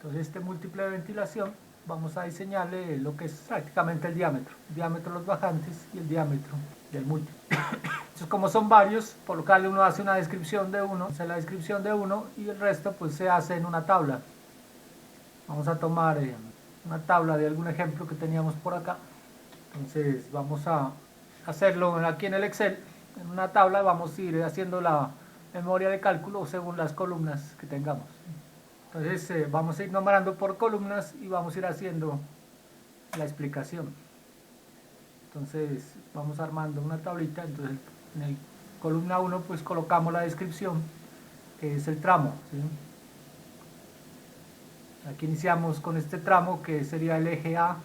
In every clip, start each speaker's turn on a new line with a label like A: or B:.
A: Entonces este múltiple de ventilación vamos a diseñarle lo que es prácticamente el diámetro de los bajantes y el diámetro del múltiple. Entonces, como son varios, por lo cual uno hace una descripción de uno, hace la descripción de uno y el resto pues se hace en una tabla. Vamos a tomar una tabla de algún ejemplo que teníamos por acá. Entonces vamos a hacerlo aquí en el Excel, en una tabla vamos a ir haciendo la memoria de cálculo según las columnas que tengamos. Entonces vamos a ir nombrando por columnas y vamos a ir haciendo la explicación. Entonces vamos armando una tablita. Entonces en el columna 1 pues colocamos la descripción, que es el tramo, ¿sí? Aquí iniciamos con este tramo que sería el eje A.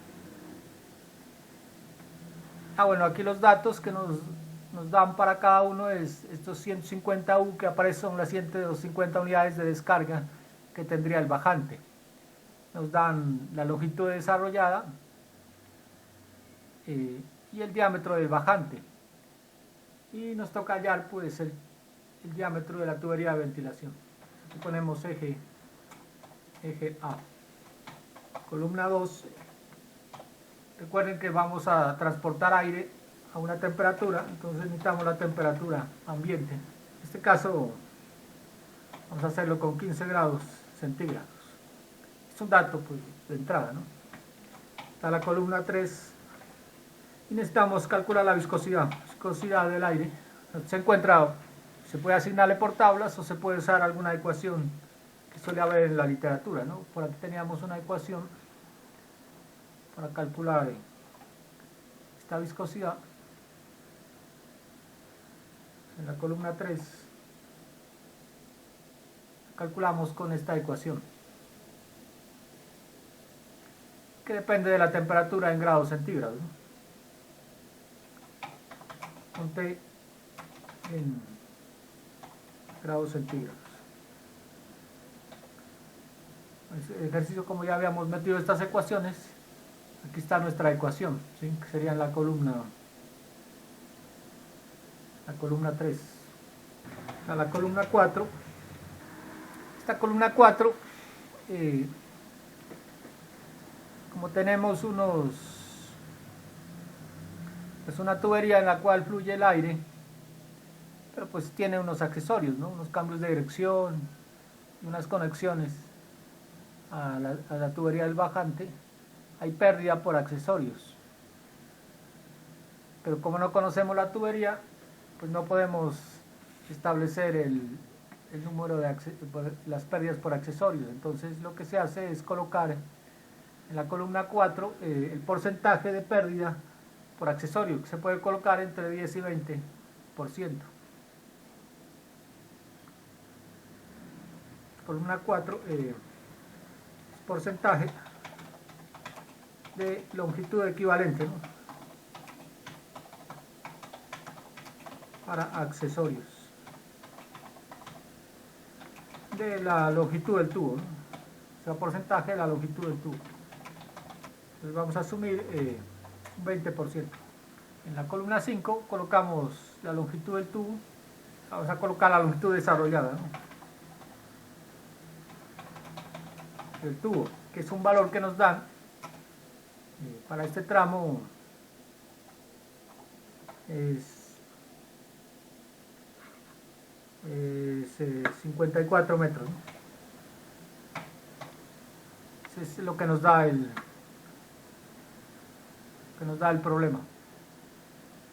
A: Bueno, aquí los datos que nos dan para cada uno es estos 150 U que aparecen, son las 150 unidades de descarga que tendría el bajante. Nos dan la longitud desarrollada y el diámetro del bajante. Y nos toca hallar pues el diámetro de la tubería de ventilación. Aquí ponemos eje A. Columna 2. Recuerden que vamos a transportar aire a una temperatura, entonces necesitamos la temperatura ambiente. En este caso vamos a hacerlo con 15 grados centígrados. Es un dato pues, de entrada, ¿no? Está la columna 3 y necesitamos calcular la viscosidad del aire. Se encuentra, se puede asignarle por tablas o se puede usar alguna ecuación que suele haber en la literatura, ¿no? Por aquí teníamos una ecuación para calcular esta viscosidad. En la columna 3 calculamos con esta ecuación, que depende de la temperatura en grados centígrados, ¿no? Ponte en grados centígrados. El ejercicio, como ya habíamos metido estas ecuaciones, aquí está nuestra ecuación, ¿sí? Que sería en la columna 3. A la columna 4. Esta columna 4, como tenemos es una tubería en la cual fluye el aire, pero pues tiene unos accesorios, ¿no? Unos cambios de dirección y unas conexiones a la tubería del bajante. Hay pérdida por accesorios, pero como no conocemos la tubería, pues no podemos establecer el número de las pérdidas por accesorios. Entonces lo que se hace es colocar en la columna 4 el porcentaje de pérdida por accesorio, que se puede colocar entre 10 y 20%. Columna 4 es porcentaje de longitud equivalente, ¿no? Para accesorios de la longitud del tubo, ¿no? O sea, porcentaje de la longitud del tubo. Entonces vamos a asumir un 20%. En la columna 5 colocamos la longitud del tubo. Vamos a colocar la longitud desarrollada, ¿no? Del tubo, que es un valor que nos dan para este tramo. Es 54 metros, ¿no? Eso es lo que nos da el problema,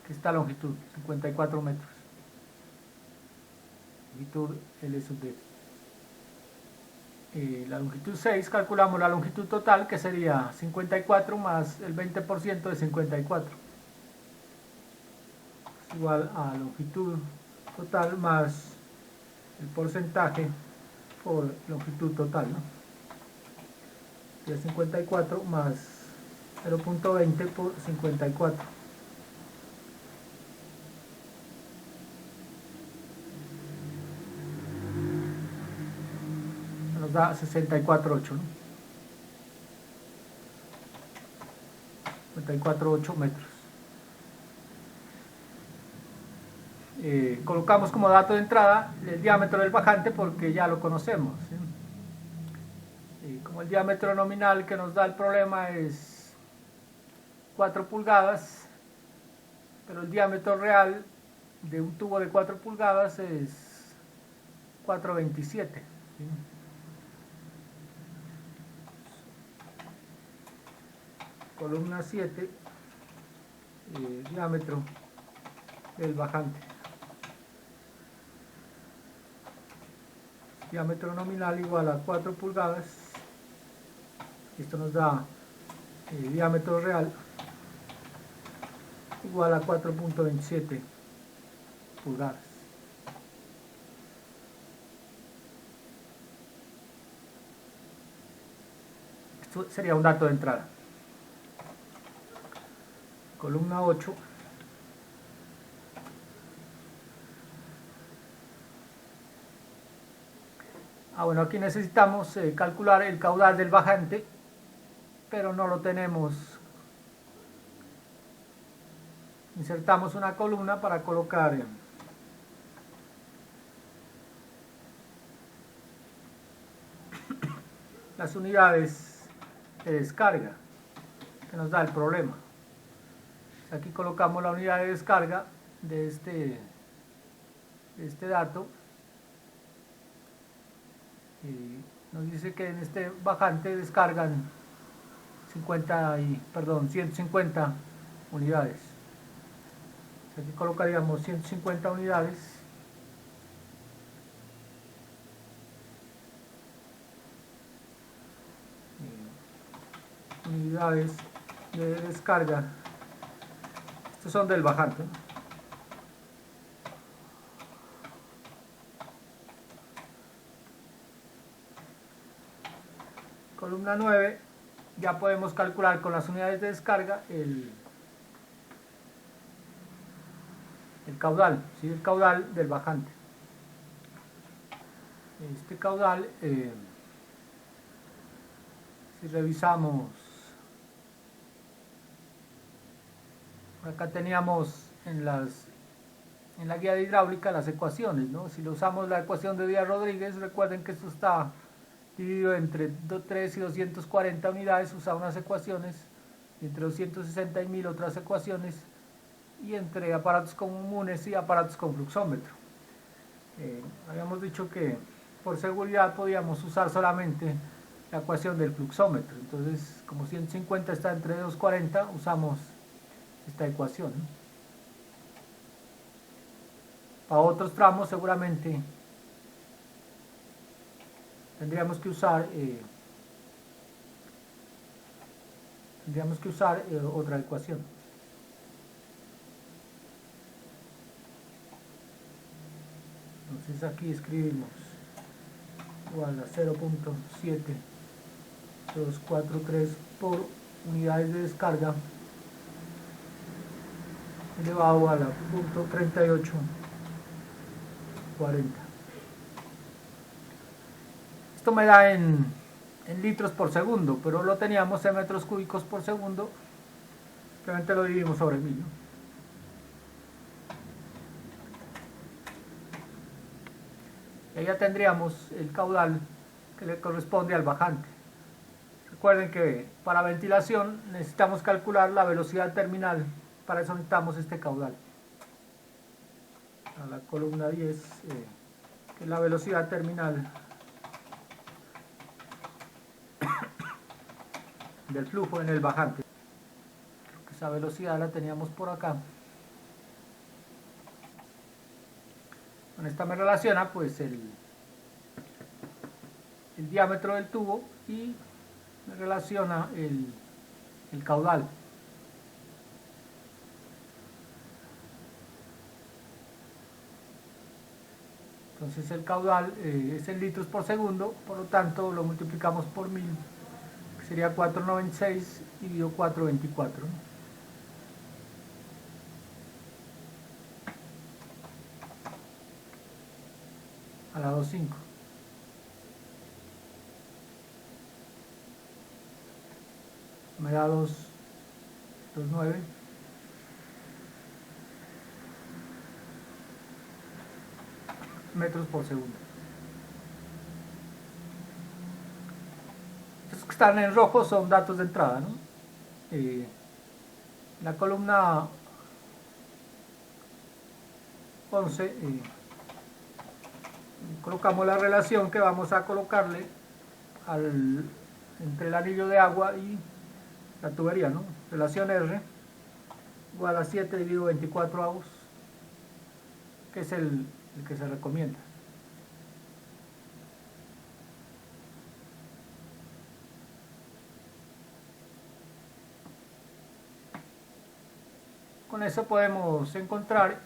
A: que esta longitud, 54 metros, longitud L sub D. La longitud 6, calculamos la longitud total, que sería 54 más el 20% de 54, es igual a longitud total más el porcentaje por longitud total, ¿no? Sería 54 más 0.20 por 54. Nos da 64,8, ¿no? 54,8 metros. Colocamos como dato de entrada el diámetro del bajante porque ya lo conocemos, ¿sí? como el diámetro nominal que nos da el problema es 4 pulgadas, pero el diámetro real de un tubo de 4 pulgadas es 4,27. ¿Sí? Columna 7, diámetro del bajante. Diámetro nominal igual a 4 pulgadas. Esto nos da diámetro real igual a 4,27 pulgadas. Esto sería un dato de entrada. Columna 8. Bueno, aquí necesitamos calcular el caudal del bajante, pero no lo tenemos. Insertamos una columna para colocar las unidades de descarga que nos da el problema. Aquí colocamos la unidad de descarga de este dato. Y nos dice que en este bajante descargan 150 unidades. Aquí colocaríamos 150 unidades. Unidades de descarga. Estos son del bajante, ¿no? Columna 9, ya podemos calcular con las unidades de descarga el caudal, ¿sí? El caudal del bajante. Este caudal, si revisamos, acá teníamos en la guía de hidráulica las ecuaciones, ¿no? Si lo usamos la ecuación de Díaz-Rodríguez, recuerden que esto está dividido entre 3 y 240 unidades, usa unas ecuaciones, entre 260 y 1000 otras ecuaciones, y entre aparatos comunes y aparatos con fluxómetro. Habíamos dicho que por seguridad podíamos usar solamente la ecuación del fluxómetro, entonces como 150 está entre 240, usamos esta ecuación, ¿no? Para otros tramos seguramente tendríamos que usar otra ecuación. Entonces aquí escribimos igual a 0,7243 por unidades de descarga elevado a la .3840. Esto me da en litros por segundo, pero lo teníamos en metros cúbicos por segundo, simplemente lo dividimos sobre 1000, ¿no? Y ahí ya tendríamos el caudal que le corresponde al bajante. Recuerden que para ventilación necesitamos calcular la velocidad terminal, para eso necesitamos este caudal. A la columna 10, que es la velocidad terminal del flujo en el bajante. Esa velocidad la teníamos por acá. Con esta me relaciona pues el diámetro del tubo y me relaciona el caudal. Entonces el caudal es en litros por segundo, por lo tanto lo multiplicamos por 1000, que sería 496 dividido 424, ¿no? A la 2,5. Me da 2,9. Metros por segundo. que están en rojo son datos de entrada, ¿no? La columna 11 colocamos la relación que vamos a colocarle entre el anillo de agua y la tubería, ¿no? Relación R igual a 7 dividido 24 avos, que es el que se recomienda. Con eso podemos encontrar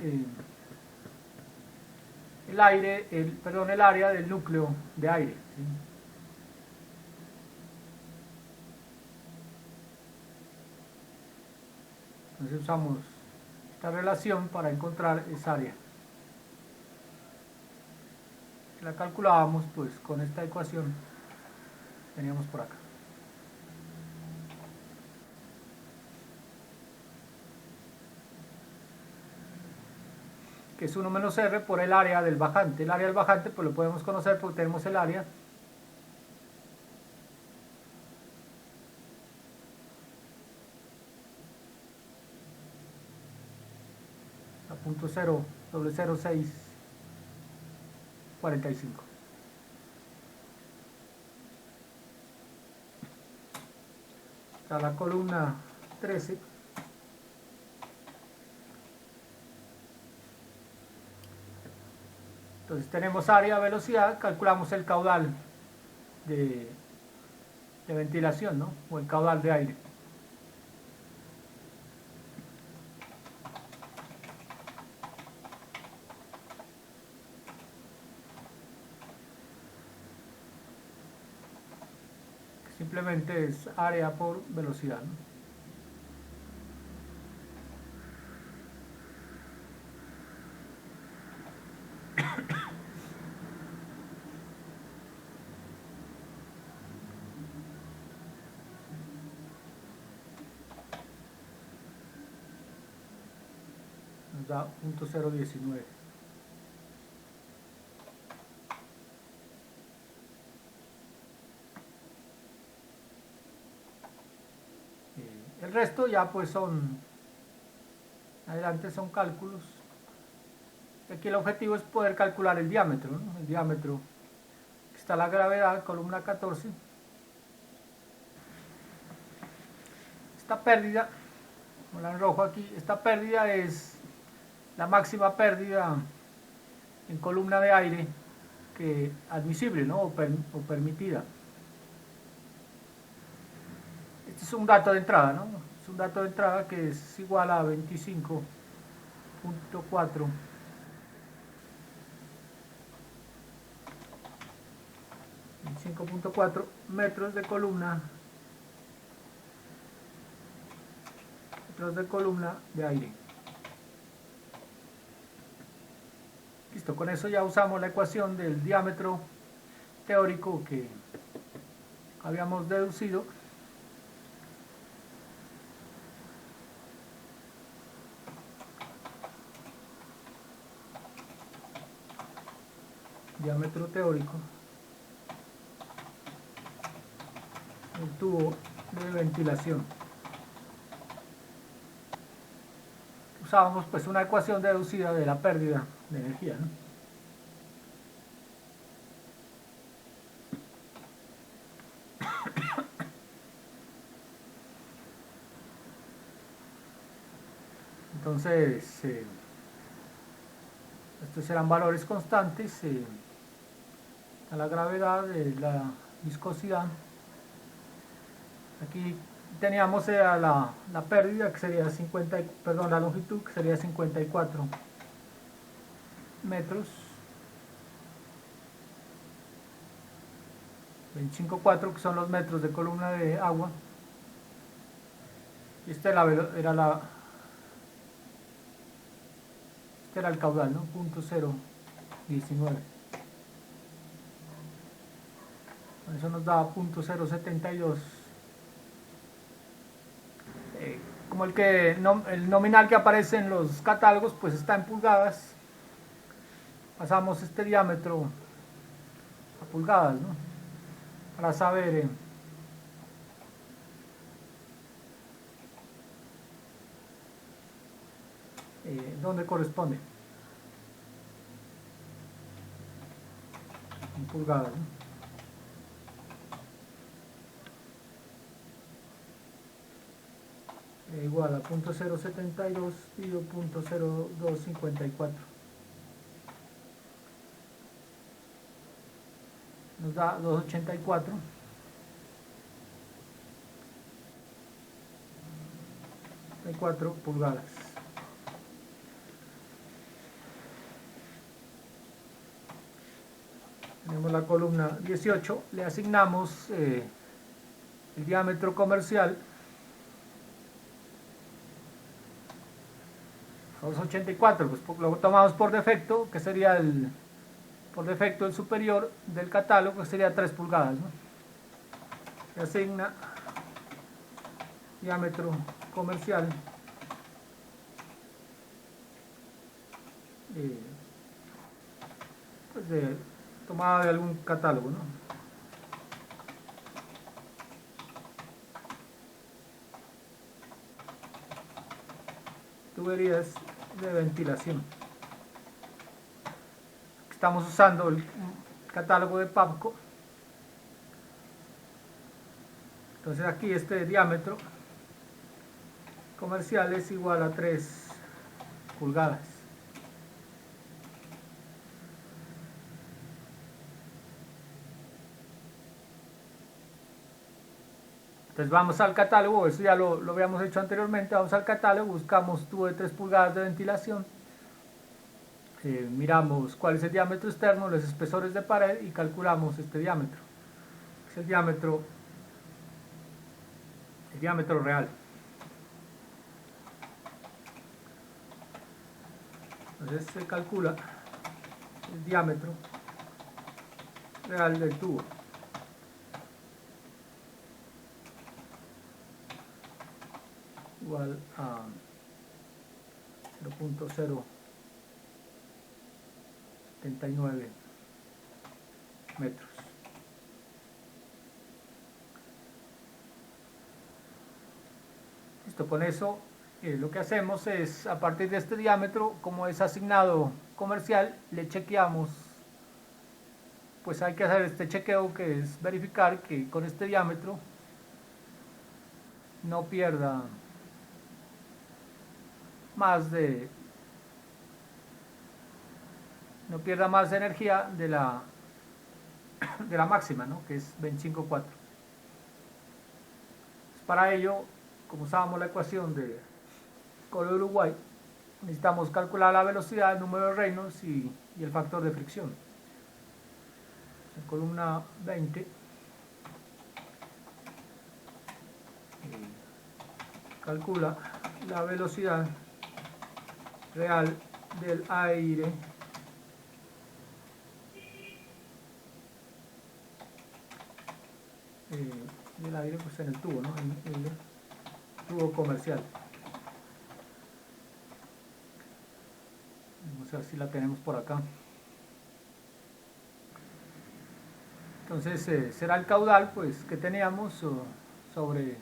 A: el área del núcleo de aire, ¿sí? Entonces usamos esta relación para encontrar esa área. La calculábamos pues con esta ecuación que teníamos por acá. Que es 1 menos R por el área del bajante. El área del bajante pues lo podemos conocer porque tenemos el área a punto 0,0645. Está la columna 13. Entonces tenemos área, velocidad, calculamos el caudal de ventilación, ¿no? O el caudal de aire. Simplemente es área por velocidad, ¿no? Nos da 0.019. El resto ya pues adelante son cálculos. Aquí el objetivo es poder calcular el diámetro, ¿no? El diámetro. Está la gravedad, columna 14. Esta pérdida, como la en rojo aquí, esta pérdida es la máxima pérdida en columna de aire que admisible, ¿no? o permitida. Este es un dato de entrada, ¿no? Es un dato de entrada que es igual a 25.4 metros de columna de aire. Listo, con eso ya usamos la ecuación del diámetro teórico que habíamos deducido. Diámetro teórico del tubo de ventilación. Usábamos pues una ecuación deducida de la pérdida de energía, ¿no? Entonces estos eran valores constantes, a la gravedad, la viscosidad. Aquí teníamos la pérdida que sería la longitud que sería 54 metros, 25.4 que son los metros de columna de agua. Y este era el caudal, ¿no? 0.019. Eso nos da 0.072. Como el nominal que aparece en los catálogos pues está en pulgadas, pasamos este diámetro a pulgadas, ¿no? Para saber ¿dónde corresponde? En pulgadas, ¿no? Igual a 0.072 dividido 0.0254. Nos da 284. De 4 pulgadas. Tenemos la columna 18, le asignamos el diámetro comercial a 284, pues lo tomamos por defecto, que sería por defecto el superior del catálogo, que sería 3 pulgadas, ¿no? Se asigna diámetro comercial pues tomada de algún catálogo, ¿no? Tuberías de ventilación. Estamos usando el catálogo de PABCO. Entonces aquí este diámetro comercial es igual a 3 pulgadas. Entonces vamos al catálogo, eso ya lo habíamos hecho anteriormente, vamos al catálogo, buscamos tubo de 3 pulgadas de ventilación, miramos cuál es el diámetro externo, los espesores de pared y calculamos este diámetro. Es el diámetro real. Entonces se calcula el diámetro real del tubo. Igual a 0.079 metros. Listo, con eso lo que hacemos es, a partir de este diámetro, como es asignado comercial, le chequeamos, pues hay que hacer este chequeo, que es verificar que con este diámetro no pierda más energía de la máxima, ¿no? Que es 25,4. Para ello, como usábamos la ecuación de Coro de Uruguay, necesitamos calcular la velocidad, el número de Reynolds y el factor de fricción. En columna 20 calcula la velocidad real del aire pues en el tubo, ¿no? En el tubo comercial. Vamos a ver si la tenemos por acá. Entonces será el caudal, pues, que teníamos sobre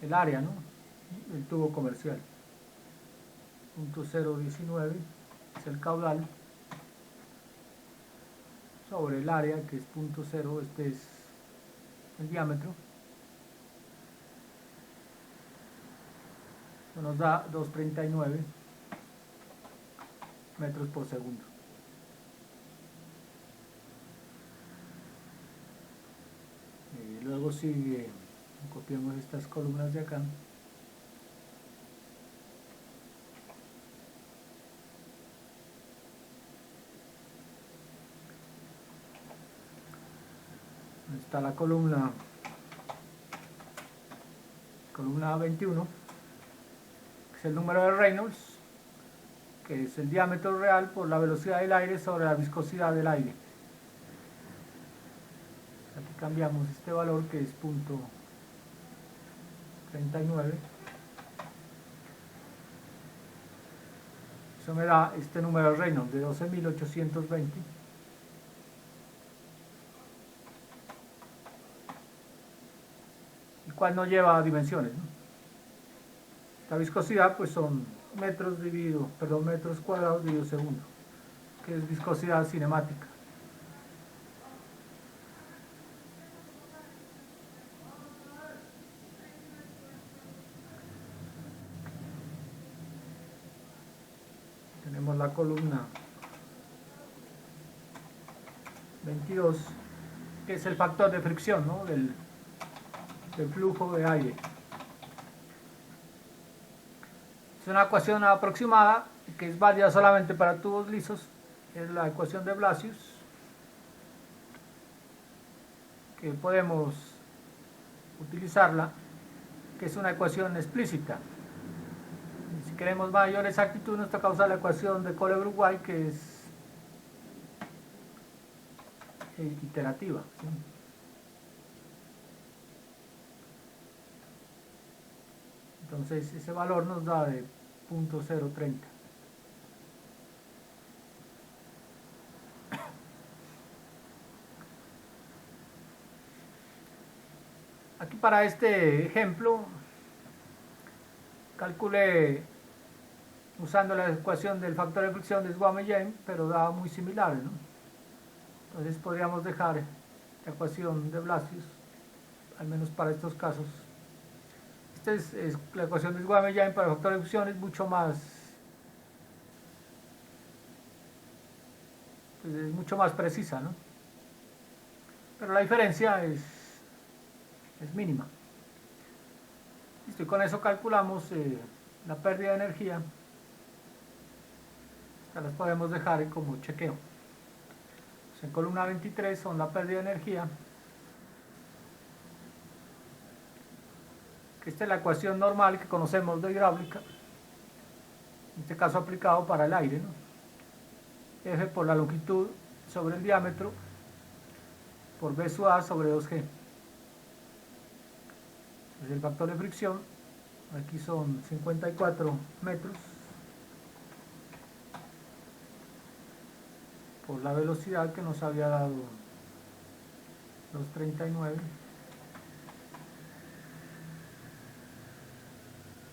A: el área, ¿no? El tubo comercial. 0.019 es el caudal sobre el área, que es 0.0, este es el diámetro. Eso nos da 239 metros por segundo. Luego sigue, copiamos estas columnas de acá. Está la columna 21, que es el número de Reynolds, que es el diámetro real por la velocidad del aire sobre la viscosidad del aire. Aquí cambiamos este valor, que es 0.39. Eso me da este número de Reynolds de 12.820. El cual no lleva dimensiones, ¿no? La viscosidad pues son metros cuadrados dividido segundo, que es viscosidad cinemática. Tenemos la columna 22, que es el factor de fricción, ¿no? del flujo de aire. Es una ecuación aproximada que es válida solamente para tubos lisos. Es la ecuación de Blasius, que podemos utilizarla, que es una ecuación explícita. Si queremos mayor exactitud, nos toca usar la ecuación de Kohler-Uruguay, que es iterativa, ¿sí? Entonces ese valor nos da de 0.030. Aquí para este ejemplo calculé usando la ecuación del factor de fricción de Swamme-James, pero da muy similares, ¿no? Entonces podríamos dejar la ecuación de Blasius, al menos para estos casos. Esta es la ecuación de Swamme-James para el factor de fricción, es mucho más precisa, ¿no? Pero la diferencia es mínima. Listo, y con eso calculamos la pérdida de energía. Estas las podemos dejar como chequeo. Pues en columna 23 son la pérdida de energía, que esta es la ecuación normal que conocemos de hidráulica, en este caso aplicado para el aire, ¿no? F por la longitud sobre el diámetro por B sub A sobre 2G. Entonces el factor de fricción aquí son 54 metros por la velocidad que nos había dado los 39,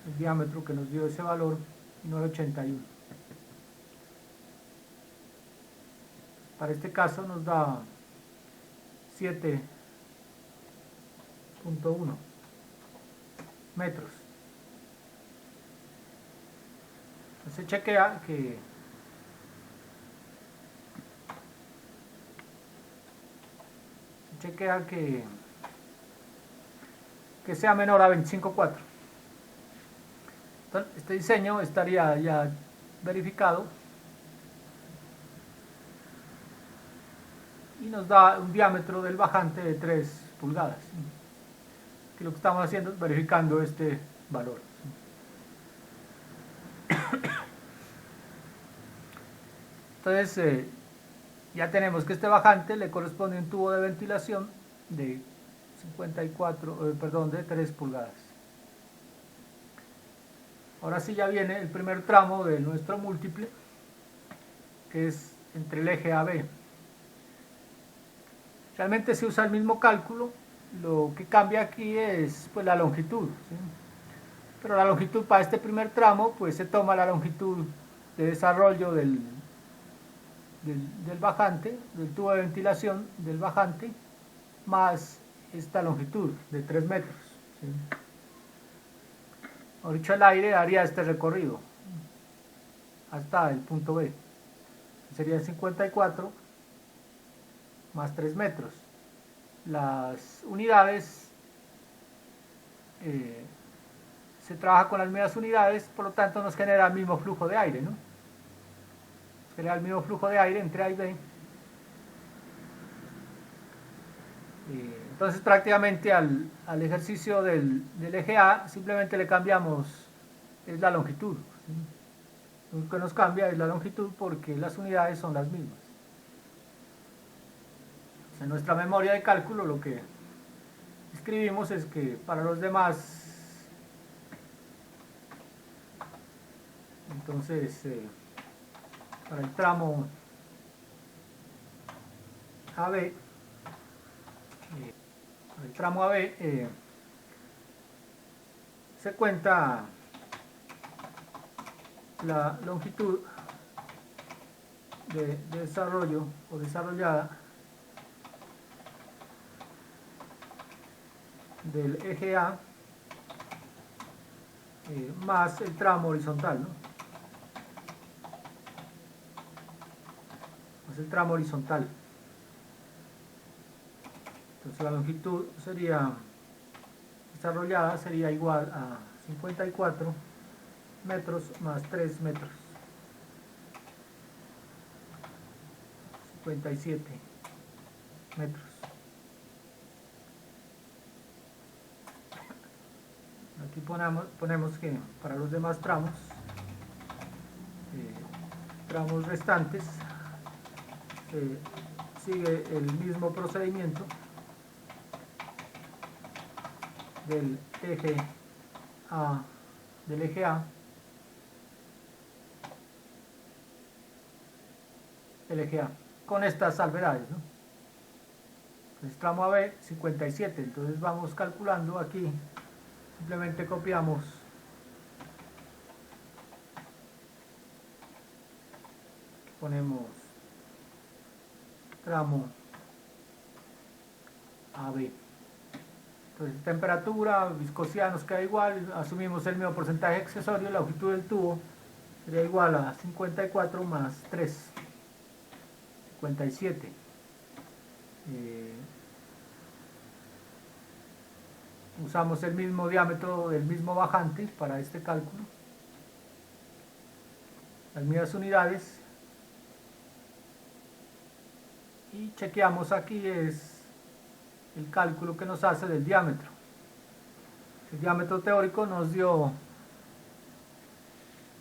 A: el diámetro que nos dio ese valor 981. Para este caso nos da 7.1 metros. Se chequea que sea menor a 25.4. Entonces, este diseño estaría ya verificado y nos da un diámetro del bajante de 3 pulgadas. Que lo que estamos haciendo es verificando este valor. Entonces, ya tenemos que este bajante le corresponde a un tubo de ventilación de 3 pulgadas. Ahora sí ya viene el primer tramo de nuestro múltiple, que es entre el eje AB. Realmente se usa el mismo cálculo, lo que cambia aquí es pues la longitud, ¿sí? Pero la longitud para este primer tramo pues se toma la longitud de desarrollo del bajante, del tubo de ventilación del bajante, más esta longitud de 3 metros, ¿sí? O dicho, el aire haría este recorrido hasta el punto B, sería 54 más 3 metros. Las unidades, se trabaja con las mismas unidades, por lo tanto nos genera el mismo flujo de aire, ¿no? Genera el mismo flujo de aire entre A y B. Entonces prácticamente al ejercicio del eje A simplemente le cambiamos es la longitud, ¿sí? Lo que nos cambia es la longitud porque las unidades son las mismas. En nuestra memoria de cálculo lo que escribimos es que para los demás, entonces para el tramo AB, se cuenta la longitud de desarrollo o desarrollada del eje A más el tramo horizontal, ¿no? Más el tramo horizontal. Entonces la longitud sería desarrollada sería igual a 54 metros más 3 metros. 57 metros. Aquí ponemos que para los demás tramos, tramos restantes, sigue el mismo procedimiento del eje A, el eje A, con estas salvedades, ¿no? Entonces tramo AB 57, entonces vamos calculando aquí, simplemente copiamos ponemos tramo AB. Entonces temperatura, viscosidad nos queda igual, asumimos el mismo porcentaje accesorio, la longitud del tubo sería igual a 54 más 3, 57. Usamos el mismo diámetro del mismo bajante para este cálculo, las mismas unidades, y chequeamos aquí es el cálculo que nos hace del diámetro. El diámetro teórico nos dio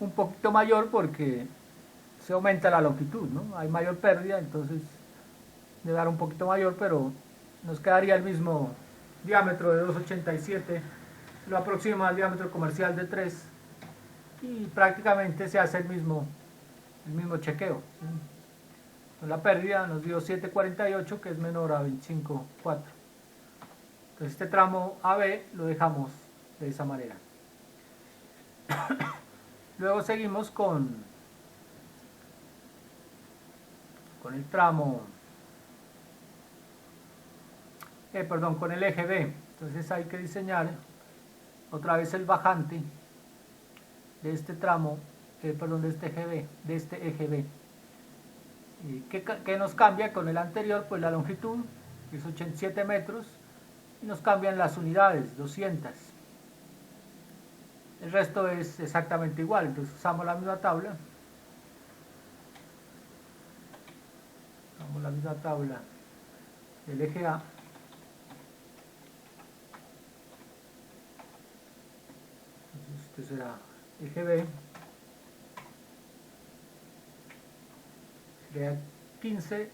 A: un poquito mayor porque se aumenta la longitud, ¿no? Hay mayor pérdida, entonces debe dar un poquito mayor, pero nos quedaría el mismo diámetro de 2,87, lo aproxima al diámetro comercial de 3 y prácticamente se hace el mismo chequeo, ¿sí? La pérdida nos dio 7,48, que es menor a 25,4. Entonces este tramo AB lo dejamos de esa manera. Luego seguimos con el tramo, con el eje B. Entonces hay que diseñar otra vez el bajante de este tramo, de este eje B. ¿Qué nos cambia con el anterior? Pues la longitud, que es 87 metros, y nos cambian las unidades, 200. El resto es exactamente igual, entonces usamos la misma tabla. Usamos la misma tabla del eje A. Este será eje B. Sería 15.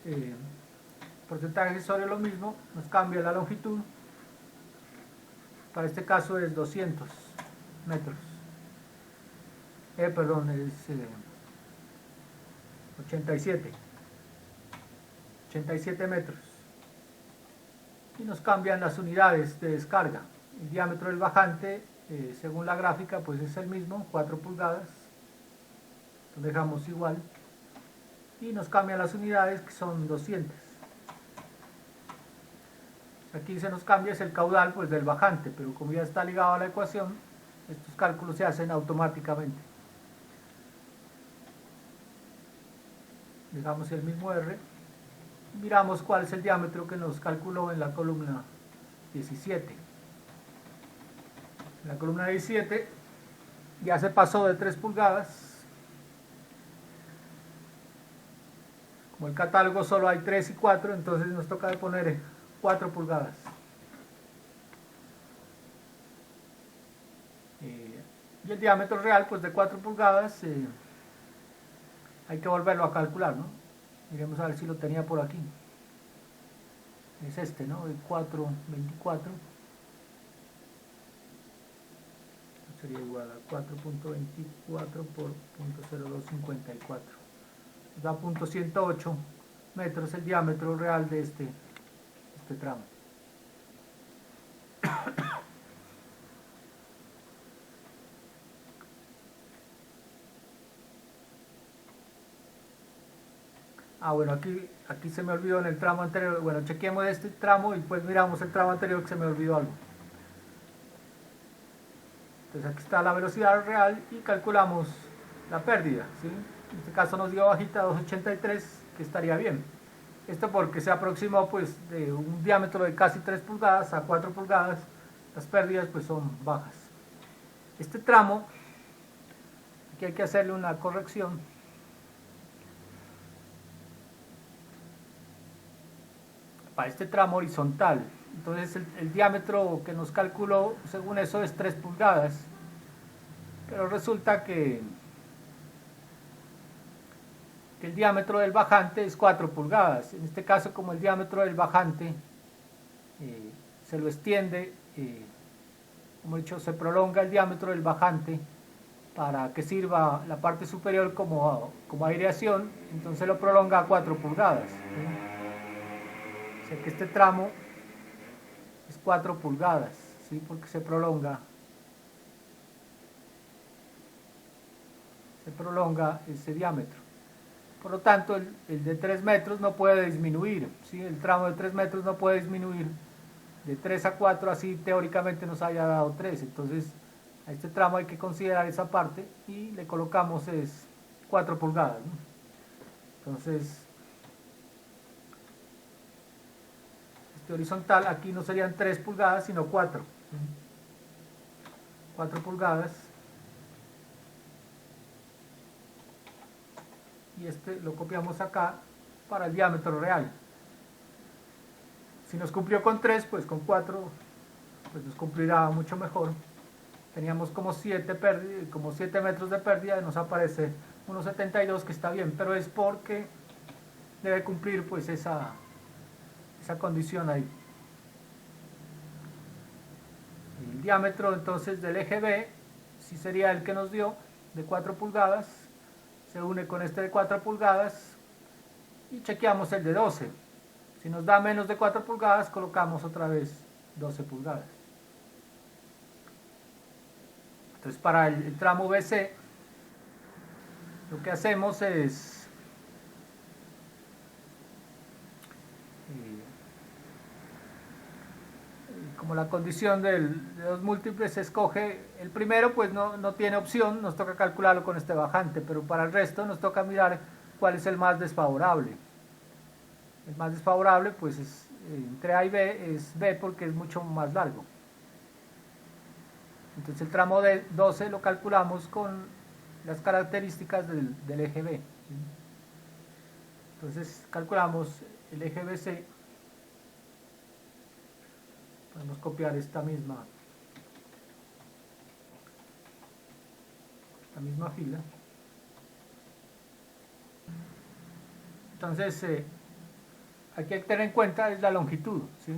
A: Porcentaje sobre lo mismo, nos cambia la longitud. Para este caso es 200 metros. Es 87 metros. Y nos cambian las unidades de descarga. El diámetro del bajante, según la gráfica, pues es el mismo, 4 pulgadas. Lo dejamos igual. Y nos cambian las unidades, que son 200. Aquí se nos cambia es el caudal pues del bajante, pero como ya está ligado a la ecuación, estos cálculos se hacen automáticamente. Dejamos el mismo R. Miramos cuál es el diámetro que nos calculó en la columna 17. En la columna 17 ya se pasó de 3 pulgadas. Como el catálogo solo hay 3 y 4, entonces nos toca de poner 4 pulgadas. Y el diámetro real, pues de 4 pulgadas, hay que volverlo a calcular, ¿no? Miremos a ver si lo tenía por aquí. Es este, ¿no? De 4,24. Sería igual a 4.24 por 0.0254. Da 0.108 metros el diámetro real de este tramo. Bueno, aquí se me olvidó en el tramo anterior. Bueno, chequeemos este tramo y pues miramos el tramo anterior que se me olvidó algo. Entonces aquí está la velocidad real y calculamos la pérdida, ¿sí? En este caso nos dio bajita 283, que estaría bien. Esto porque se aproximó pues de un diámetro de casi 3 pulgadas a 4 pulgadas. Las pérdidas pues son bajas. Este tramo, aquí hay que hacerle una corrección. Para este tramo horizontal. Entonces el diámetro que nos calculó, según eso, es 3 pulgadas. Pero resulta que el diámetro del bajante es 4 pulgadas. En este caso, como el diámetro del bajante se lo extiende, como he dicho, se prolonga el diámetro del bajante para que sirva la parte superior como aireación, entonces lo prolonga a 4 pulgadas. ¿Sí? O sea que este tramo es 4 pulgadas, ¿sí? Porque se prolonga ese diámetro. Por lo tanto, el de 3 metros no puede disminuir, ¿sí? El tramo de 3 metros no puede disminuir de 3 a 4, así teóricamente nos haya dado 3. Entonces, a este tramo hay que considerar esa parte y le colocamos es 4 pulgadas, ¿no? Entonces, este horizontal aquí no serían 3 pulgadas, sino 4. 4 pulgadas. Y este lo copiamos acá para el diámetro real. Si nos cumplió con 3, pues con 4 pues nos cumplirá mucho mejor. Teníamos como 7 metros de pérdida y nos aparece 1,72, que está bien, pero es porque debe cumplir pues esa condición ahí. El diámetro entonces del eje B, si sería el que nos dio, de 4 pulgadas, se une con este de 4 pulgadas y chequeamos el de 12. Si nos da menos de 4 pulgadas, colocamos otra vez 12 pulgadas. Entonces, para el tramo BC, lo que hacemos es como la condición de los múltiples se escoge, el primero pues no tiene opción, nos toca calcularlo con este bajante, pero para el resto nos toca mirar cuál es el más desfavorable. El más desfavorable pues es, entre A y B es B porque es mucho más largo. Entonces el tramo de 12 lo calculamos con las características del eje B. ¿Sí? Entonces calculamos el eje BC. Podemos copiar esta misma fila. Entonces hay que tener en cuenta es la longitud, ¿sí?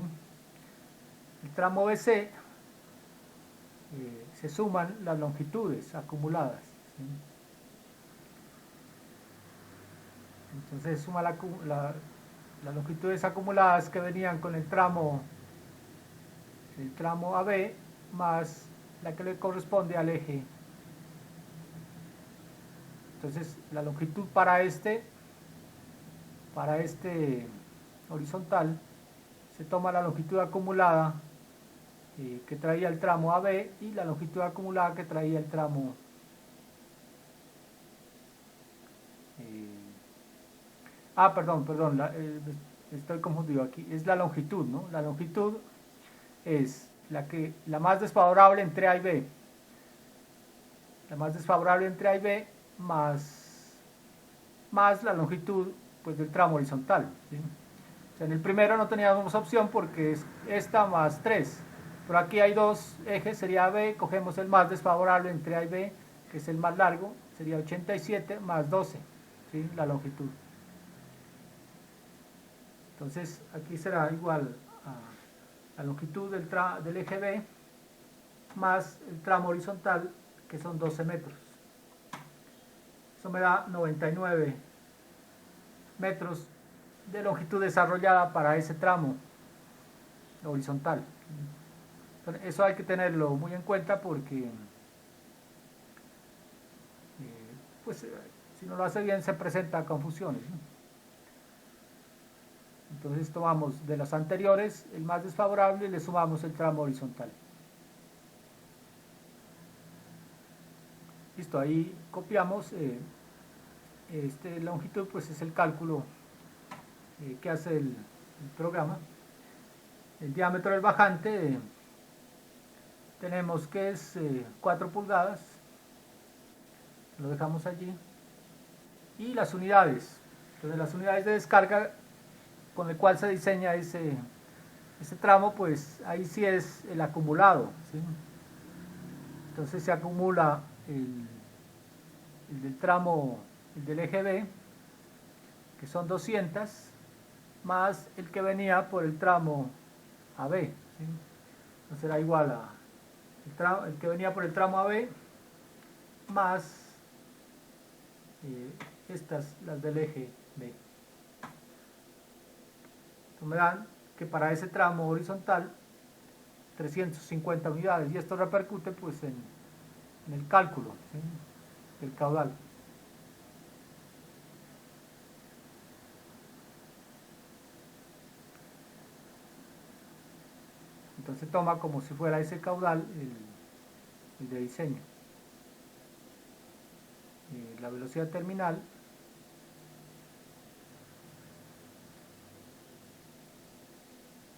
A: El tramo BC se suman las longitudes acumuladas, ¿sí? Entonces suma las longitudes acumuladas que venían con el tramo AB más la que le corresponde al eje. Entonces la longitud para este horizontal se toma la longitud acumulada que traía el tramo AB y la longitud acumulada que traía el tramo perdón, estoy confundido aquí, es la longitud, ¿no? La longitud es la más desfavorable entre A y B. La más desfavorable entre A y B más la longitud pues, del tramo horizontal, ¿sí? O sea, en el primero no teníamos opción porque es esta más 3. Pero aquí hay dos ejes, sería AB, cogemos el más desfavorable entre A y B, que es el más largo, sería 87 más 12, ¿sí? La longitud. Entonces aquí será igual a la longitud del eje B más el tramo horizontal, que son 12 metros. Eso me da 99 metros de longitud desarrollada para ese tramo horizontal. Entonces, eso hay que tenerlo muy en cuenta porque pues, si no lo hace bien se presenta confusiones, ¿no? Entonces tomamos de las anteriores el más desfavorable y le sumamos el tramo horizontal. Listo, ahí copiamos. Este longitud pues es el cálculo que hace el programa. El diámetro del bajante tenemos que es 4 pulgadas, lo dejamos allí, y las unidades. Entonces las unidades de descarga con el cual se diseña ese tramo, pues ahí sí es el acumulado, ¿sí? Entonces se acumula el del tramo, el del eje B, que son 200, más el que venía por el tramo AB, ¿sí? Entonces será igual a el que venía por el tramo AB más estas, las del eje B. Entonces me dan que para ese tramo horizontal 350 unidades, y esto repercute pues en el cálculo, ¿sí?, del caudal. Entonces toma como si fuera ese caudal el de diseño. La velocidad terminal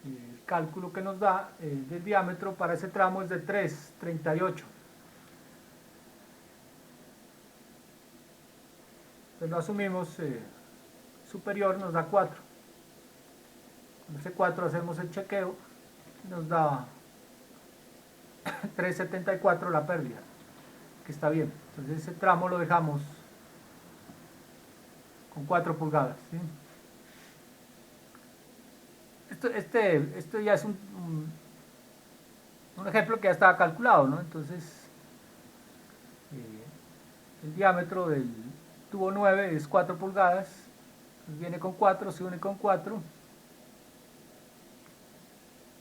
A: el cálculo que nos da del diámetro para ese tramo es de 3,38. Entonces lo asumimos superior, nos da 4. Con ese 4 hacemos el chequeo, nos da 3,74 la pérdida, que está bien. Entonces ese tramo lo dejamos con 4 pulgadas, ¿sí? Esto ya es un ejemplo que ya estaba calculado, ¿no? Entonces el diámetro del tubo 9 es 4 pulgadas, entonces viene con 4, se une con 4,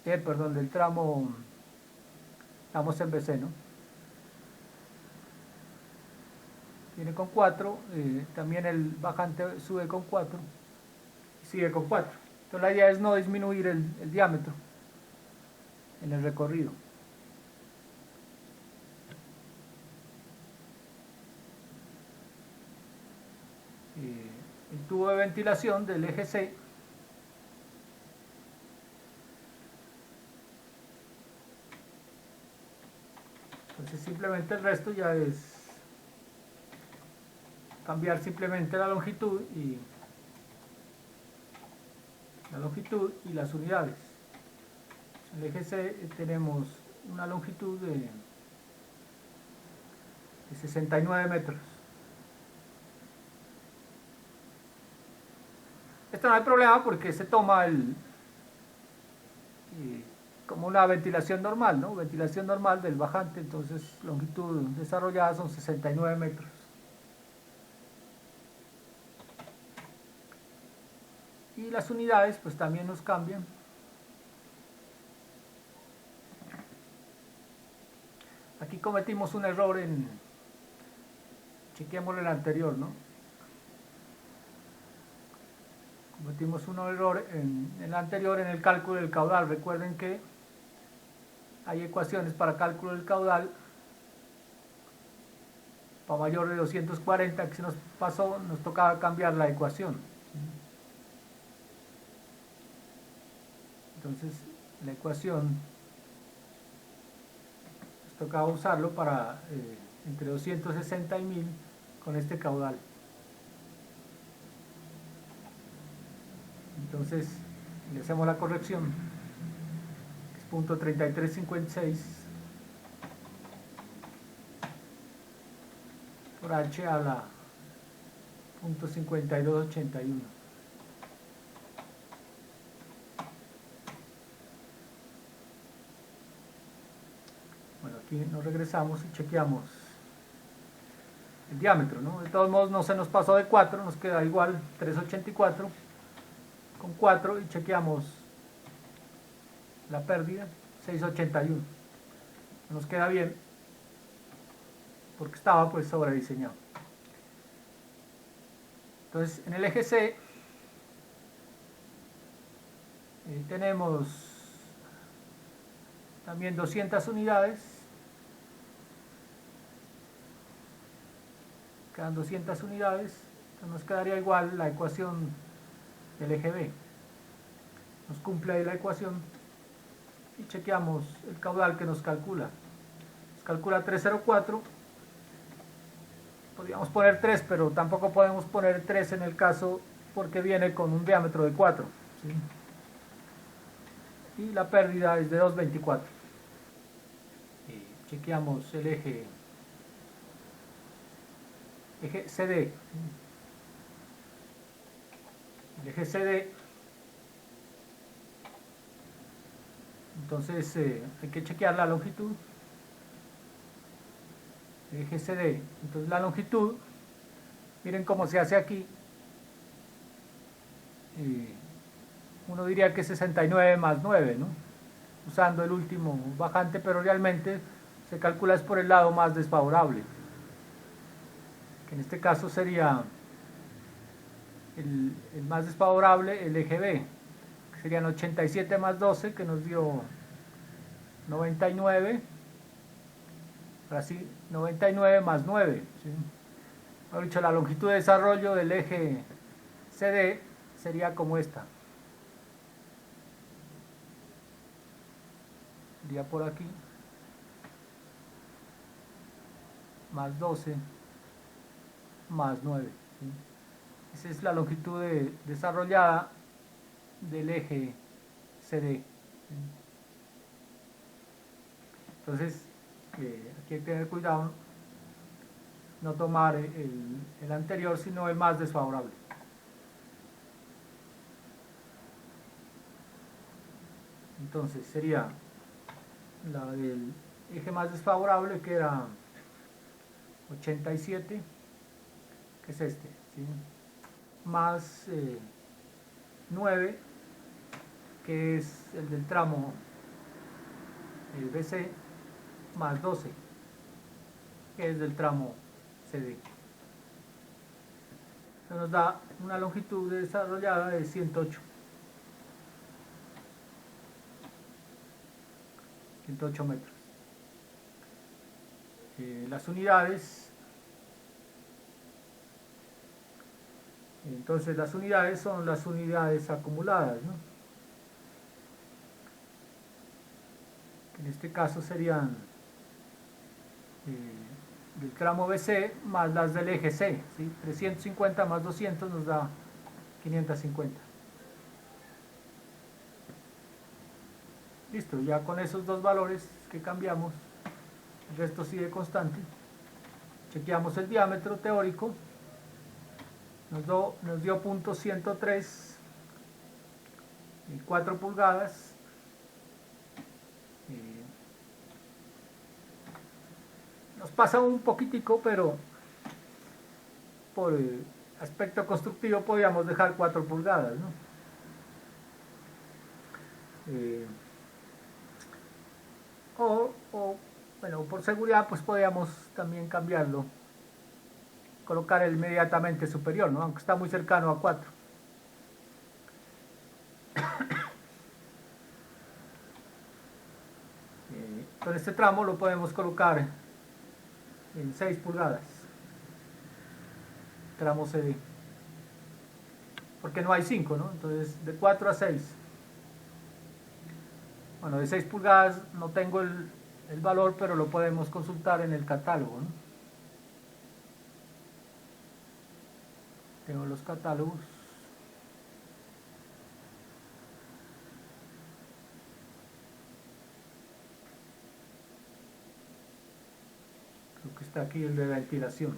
A: perdón, del tramo, estamos en BC, ¿no? Viene con 4, también el bajante sube con 4, y sigue con 4. Entonces la idea es no disminuir el diámetro en el recorrido. El tubo de ventilación del eje C entonces simplemente el resto ya es cambiar simplemente la longitud y las unidades. En el eje C tenemos una longitud de 69 metros. Esto no hay problema porque se toma como una ventilación normal, ¿no? Ventilación normal del bajante, entonces longitud desarrollada son 69 metros. Y las unidades pues también nos cambian. Aquí cometimos un error chequeémoslo el anterior, ¿no? Cometimos un error en el anterior en el cálculo del caudal. Recuerden que hay ecuaciones para cálculo del caudal para mayor de 240, que se nos pasó, nos tocaba cambiar la ecuación. Entonces la ecuación nos tocaba usarlo para entre 260 y 1000 con este caudal. Entonces le hacemos la corrección, es punto 3356 por H a la punto 5281. Bueno, aquí nos regresamos y chequeamos el diámetro, ¿no? De todos modos no se nos pasó de 4, nos queda igual 384 con 4 y chequeamos la pérdida, 681. Nos queda bien porque estaba pues sobrediseñado. Entonces en el eje C Tenemos también 200 unidades. Quedan 200 unidades. Entonces nos quedaría igual la ecuación del eje B. Nos cumple ahí la ecuación y chequeamos el caudal que nos calcula. Nos calcula 304. Podríamos poner 3, pero tampoco podemos poner 3 en el caso porque viene con un diámetro de 4. ¿Sí? Y la pérdida es de 2.24. Chequeamos el eje CD. El eje CD. Entonces hay que chequear la longitud. El eje CD. Entonces la longitud, miren cómo se hace aquí. Uno diría que 69 más 9, ¿no? Usando el último bajante, pero realmente se calcula es por el lado más desfavorable, que en este caso sería el más desfavorable, el eje B, que serían 87 más 12, que nos dio 99, ahora sí, 99 más 9, ¿sí? Mejor dicho, la longitud de desarrollo del eje CD sería como esta. Sería por aquí, más 12, más 9. ¿Sí? Esa es la longitud desarrollada del eje CD. ¿Sí? Entonces, aquí hay que tener cuidado, no tomar el anterior, sino el más desfavorable. Entonces, sería la del eje más desfavorable, que era 87, que es este, ¿sí? Más 9, que es el del tramo BC, más 12, que es del tramo CD. Eso nos da una longitud desarrollada de 108 metros. Las unidades, entonces las unidades son las unidades acumuladas, ¿no? En este caso serían del tramo BC más las del eje C, ¿sí? 350 más 200 nos da 550. Listo, ya con esos dos valores que cambiamos, el resto sigue constante. Chequeamos el diámetro teórico, nos dio punto 103, 4 pulgadas. Nos pasa un poquitico, pero por aspecto constructivo podríamos dejar 4 pulgadas, ¿no? Bueno, por seguridad pues podríamos también cambiarlo, colocar el inmediatamente superior, ¿no? Aunque está muy cercano a 4. Con este tramo lo podemos colocar en 6 pulgadas, tramo CD, porque no hay 5, ¿no? Entonces de 4 a 6. Bueno, de 6 pulgadas no tengo el valor, pero lo podemos consultar en el catálogo, ¿no? Tengo los catálogos. Creo que está aquí el de ventilación.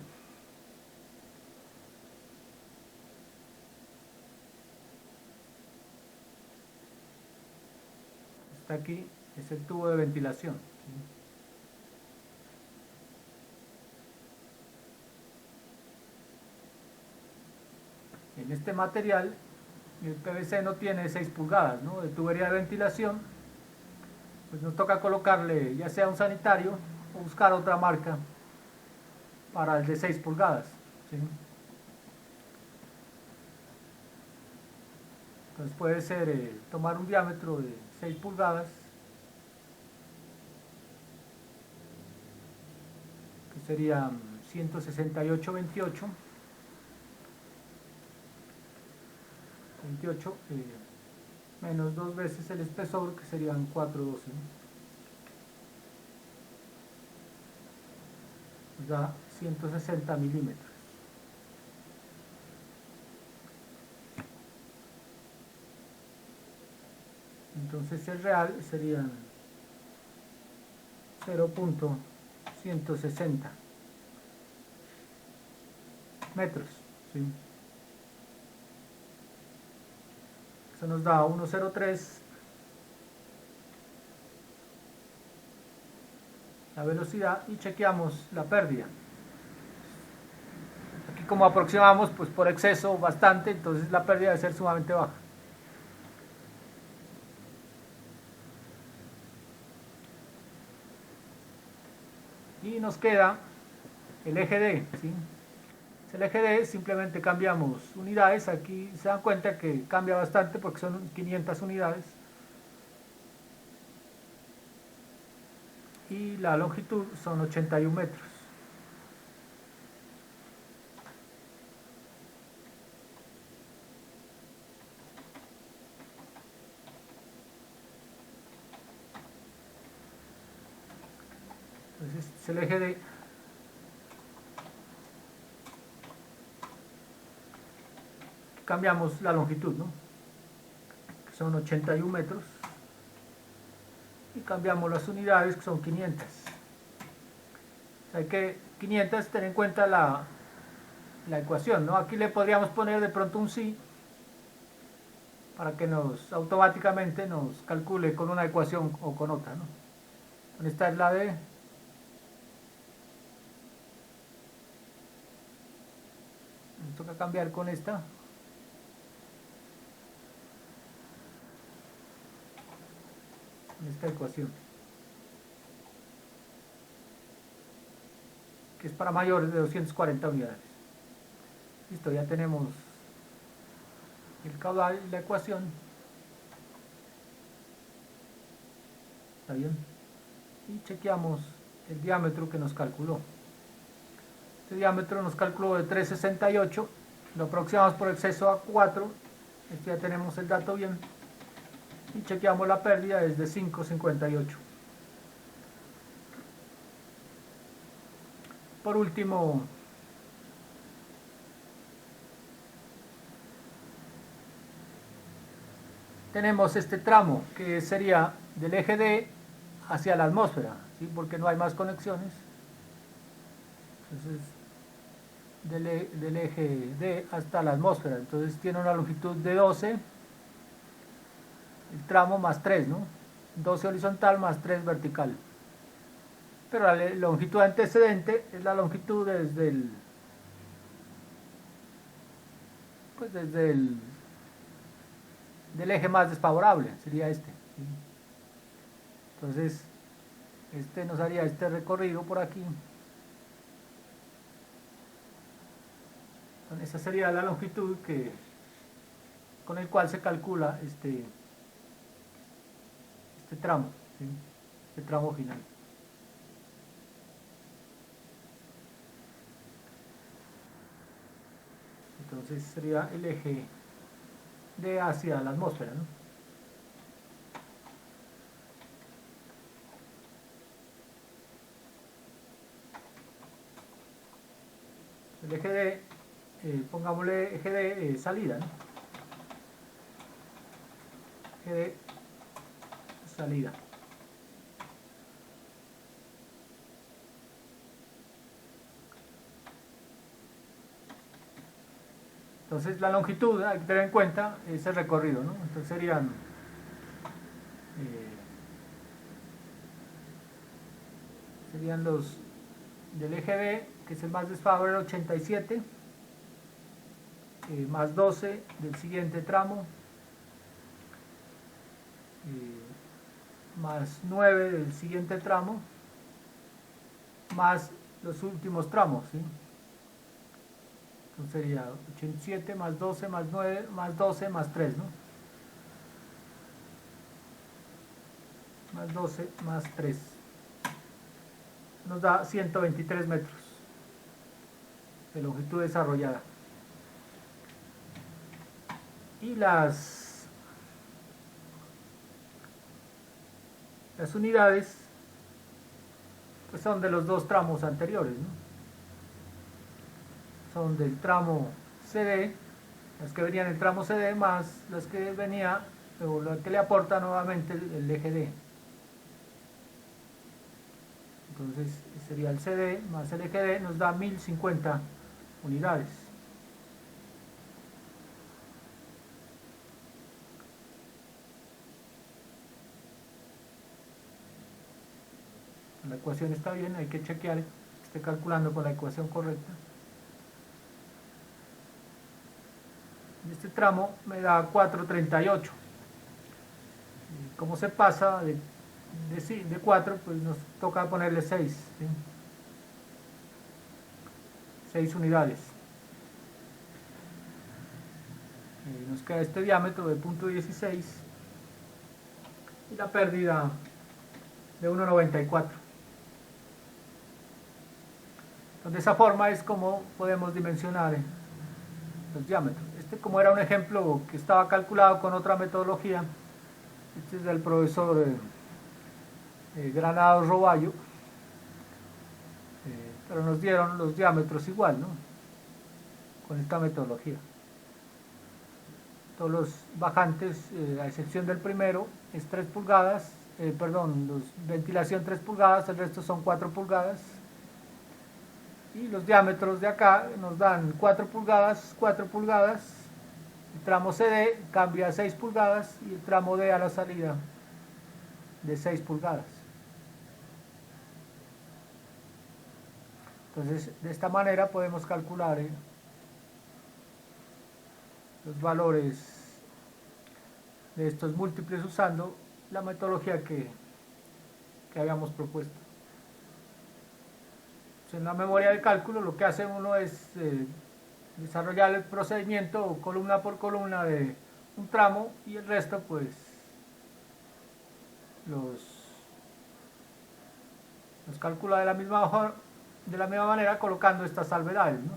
A: Está aquí, es el tubo de ventilación, ¿sí? En este material el PVC no tiene 6 pulgadas, ¿no? De tubería de ventilación, pues nos toca colocarle ya sea un sanitario o buscar otra marca para el de 6 pulgadas, ¿sí? Entonces puede ser tomar un diámetro de 6 pulgadas, que serían 168,28, 28, menos 2 veces el espesor, que serían 412, ¿no? Nos da 160 milímetros. Entonces el real serían 0.160 metros, ¿sí? Eso nos da 1,03 la velocidad y chequeamos la pérdida. Aquí, como aproximamos pues por exceso bastante, entonces la pérdida debe ser sumamente baja. Y nos queda el eje D, ¿sí? El eje D simplemente cambiamos unidades. Aquí se dan cuenta que cambia bastante porque son 500 unidades. Y la longitud son 81 metros. Entonces este es el eje D. Cambiamos la longitud, ¿no? Que son 81 metros. Y cambiamos las unidades, que son 500. O sea, hay que 500, tener en cuenta la ecuación, ¿no? Aquí le podríamos poner de pronto un sí, para que automáticamente nos calcule con una ecuación o con otra, ¿no? Esta es la D. Nos toca cambiar con esta. Esta ecuación, que es para mayores de 240 unidades. Listo, ya tenemos el caudal y la ecuación. ¿Está bien? Y chequeamos el diámetro que nos calculó. Este diámetro nos calculó de 3,68, lo aproximamos por exceso a 4, esto ya tenemos el dato bien. Y chequeamos la pérdida desde 5,58. Por último, tenemos este tramo que sería del eje D hacia la atmósfera, ¿sí? Porque no hay más conexiones. Entonces, del eje D hasta la atmósfera, entonces tiene una longitud de 12, el tramo más 3, ¿no? 12 horizontal más 3 vertical. Pero la longitud antecedente es la longitud desde del eje más desfavorable, sería este, ¿sí? Entonces este nos haría este recorrido por aquí. Entonces, esa sería la longitud con el cual se calcula este tramo, ¿sí? Este tramo final. Entonces sería el eje D hacia la atmósfera, ¿no? El eje D, pongámosle eje D salida, ¿no? Eje D salida. Entonces la longitud, hay que tener en cuenta ese recorrido, ¿no? Entonces serían los del eje B, que es el más desfavorable, 87, más 12 del siguiente tramo, más 9 del siguiente tramo, más los últimos tramos, ¿sí? Entonces sería 87 más 12 más 9 más 12 más 3, ¿no? más 12 más 3 nos da 123 metros de longitud desarrollada. Y las unidades pues son de los dos tramos anteriores, ¿no? Son del tramo CD, las que venían en el tramo CD más las que venía o la que le aporta nuevamente el eje D. Entonces sería el CD más el eje D, nos da 1050 unidades. La ecuación está bien, hay que chequear que esté calculando con la ecuación correcta. Este tramo me da 438. Como se pasa de 4, pues nos toca ponerle 6, ¿sí? 6 unidades. Nos queda este diámetro de 0.16 y la pérdida de 1,94. De esa forma es como podemos dimensionar los diámetros. Este, como era un ejemplo que estaba calculado con otra metodología, este es del profesor Granados Roballo, pero nos dieron los diámetros igual, ¿no? Con esta metodología. Todos los bajantes, a excepción del primero, es 3 pulgadas, ventilación 3 pulgadas, el resto son 4 pulgadas. Y los diámetros de acá nos dan 4 pulgadas, 4 pulgadas. El tramo CD cambia a 6 pulgadas y el tramo D a la salida de 6 pulgadas. Entonces, de esta manera podemos calcular los valores de estos múltiples usando la metodología que habíamos propuesto. En la memoria de cálculo lo que hace uno es desarrollar el procedimiento columna por columna de un tramo y el resto pues los calcula de la misma manera colocando estas salvedades, ¿no?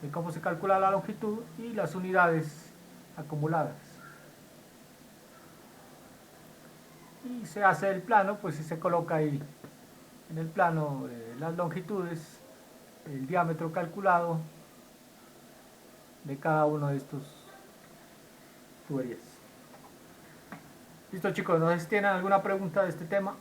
A: De cómo se calcula la longitud y las unidades acumuladas. Y se hace el plano, pues si se coloca ahí en el plano las longitudes, el diámetro calculado de cada uno de estos tuberías. Listo chicos, no sé si tienen alguna pregunta de este tema.